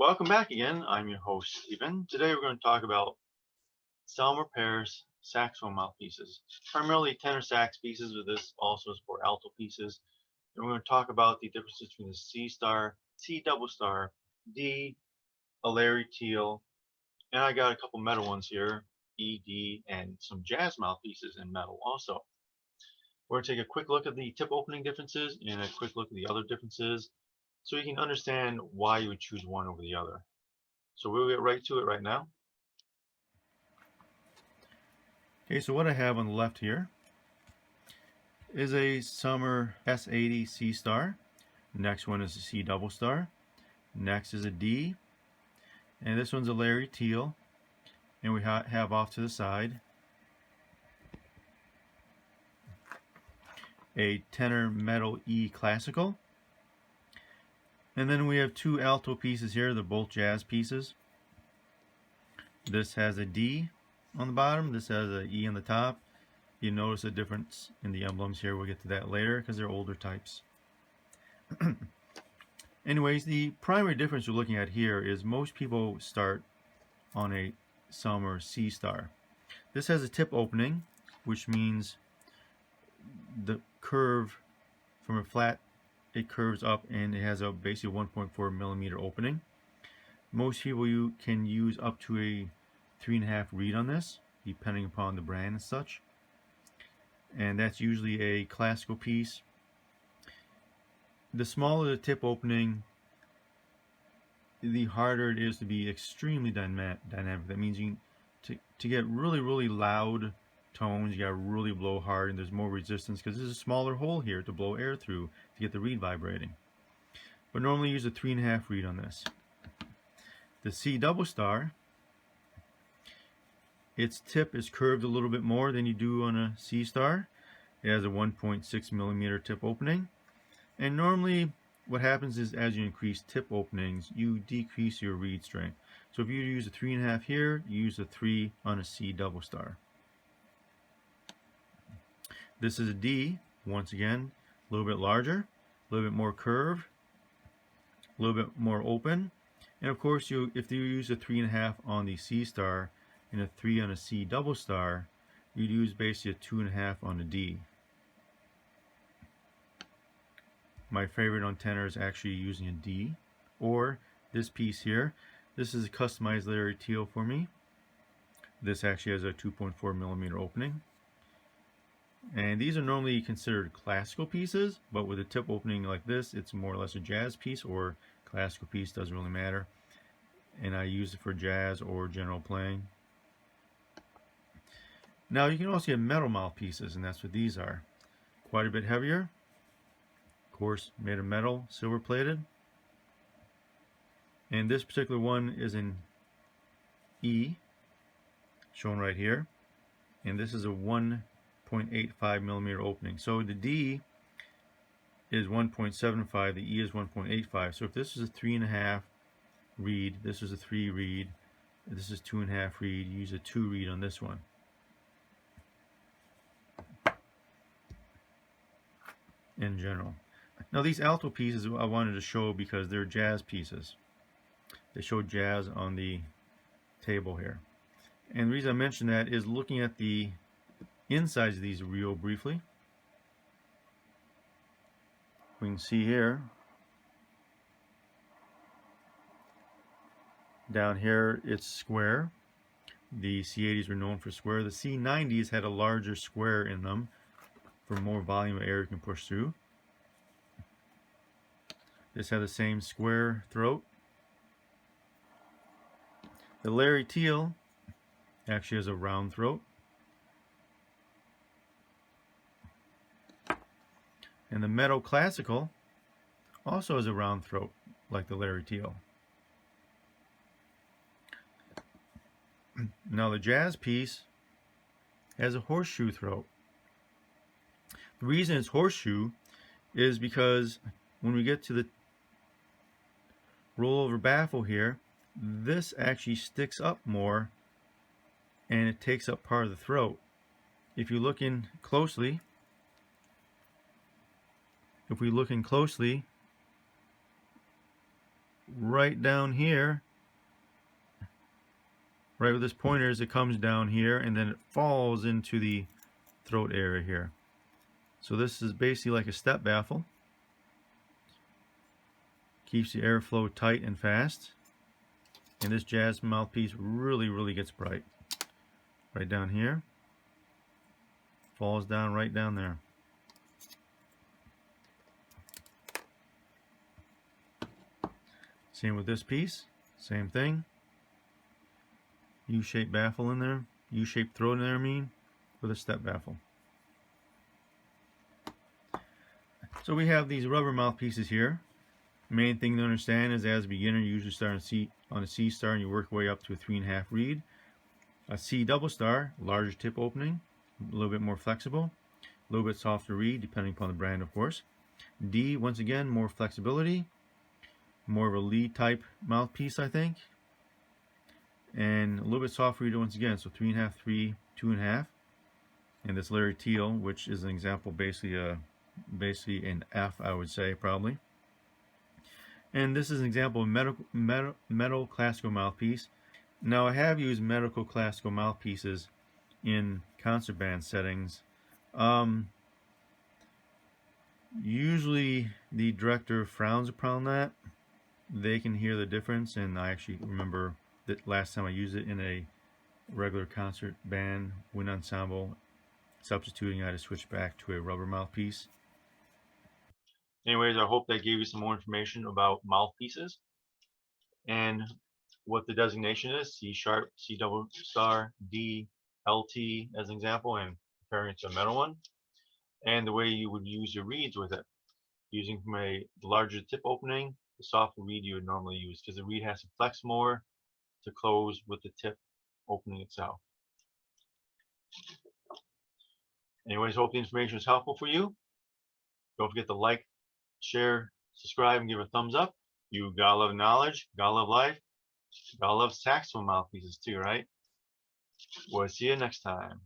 Welcome back again. I'm your host, Stephen. Today we're going to talk about Selmer pairs saxophone mouthpieces, primarily tenor sax pieces, but this also is for alto pieces. And we're going to talk about the differences between the C star, C double star, D, a Larry Teal, and I got a couple metal ones here, E, D, and some jazz mouthpieces in metal also. We're going to take a quick look at the tip opening differences and a quick look at the other differences so you can understand why you would choose one over the other. So we'll get right to it right now. Okay, so what I have on the left here is a Selmer S80 C star. Next one is a C double star. Next is a D. And this one's a Larry Teal. And we have off to the side a tenor metal E classical. And then we have two alto pieces here. They're both jazz pieces. This has a D on the bottom. This has an E on the top. You notice a difference in the emblems here. We'll get to that later because they're older types. Anyways, the primary difference we're looking at here is most people start on a Selmer C star. This has a tip opening, which means the curve from a flat, it curves up and it has a basically 1.4 millimeter opening. Most people can use up to a 3.5 reed on this, depending upon the brand and such. And that's usually a classical piece. The smaller the tip opening, the harder it is to be extremely dynamic. That means to get really loud tones, you got to really blow hard, and there's more resistance because there's a smaller hole here to blow air through to get the reed vibrating. But normally use a 3.5 reed on this. The C double star, its tip is curved a little bit more than you do on a C star. It has a 1.6 millimeter tip opening, and normally what happens is as you increase tip openings, you decrease your reed strength. So if you use a 3.5 here, you use a 3 on a C double star. This is a D, once again, a little bit larger, a little bit more curved, a little bit more open. And of course, if you use a 3.5 on the C star and a 3 on a C double star, you'd use basically a 2.5 on a D. My favorite on tenor is actually using a D, or this piece here. This is a customized Larry Teal for me. This actually has a 2.4 millimeter opening. And these are normally considered classical pieces, but with a tip opening like this, it's more or less a jazz piece or classical piece, doesn't really matter. And I use it for jazz or general playing. Now you can also get metal mouthpieces, and that's what these are. Quite a bit heavier. Of course, made of metal, silver plated. And this particular one is in E, shown right here. And this is a 1.85 millimeter opening. So the D is 1.75, the E is 1.85. So if this is a 3.5 reed, this is a 3 reed, this is 2.5 reed, use a 2 reed on this one. In general. Now these alto pieces I wanted to show because they're jazz pieces. They show jazz on the table here. And the reason I mention that is looking at the insides of these real briefly. We can see here, down here it's square. The C80s were known for square. The C90s had a larger square in them for more volume of air you can push through. This had the same square throat. The Larry Teal actually has a round throat. And the metal classical also has a round throat, like the Larry Teal. Now the jazz piece has a horseshoe throat. The reason it's horseshoe is because when we get to the rollover baffle here, this actually sticks up more and it takes up part of the throat. If you look in closely, right down here, right with this pointer, as it comes down here, and then it falls into the throat area here. So this is basically like a step baffle. Keeps the airflow tight and fast. And this jazz mouthpiece really gets bright. Right down here. Falls down right down there. Same with this piece. Same thing. U-shaped baffle in there. U-shaped throat in there, I mean, with a step baffle. So we have these rubber mouthpieces here. Main thing to understand is, as a beginner, you usually start on a C star and you work your way up to a 3.5 reed. A C double star, larger tip opening, a little bit more flexible, a little bit softer reed, depending upon the brand, of course. D, once again, more flexibility, more of a lead type mouthpiece, I think, and a little bit softer reed once again. So 3.5, 3, 2.5. And this Larry Teal, which is an example, basically an F, I would say, probably. And this is an example of metal classical mouthpiece. Now, I have used medical classical mouthpieces in concert band settings. Usually the director frowns upon that. They can hear the difference, and I actually remember that last time I used it in a regular concert band, wind ensemble, substituting, I had to switch back to a rubber mouthpiece. Anyways, I hope that gave you some more information about mouthpieces and what the designation is: C sharp, C double star, D, LT as an example, and comparing it to a metal one, and the way you would use your reeds with it, using from the larger tip opening, the softer reed you would normally use, because the reed has to flex more to close with the tip opening itself. Anyways, hope the information was helpful for you. Don't forget to like, share, subscribe, and give a thumbs up. You gotta love knowledge, gotta love life, gotta love saxophone mouthpieces too, right? We'll see you next time.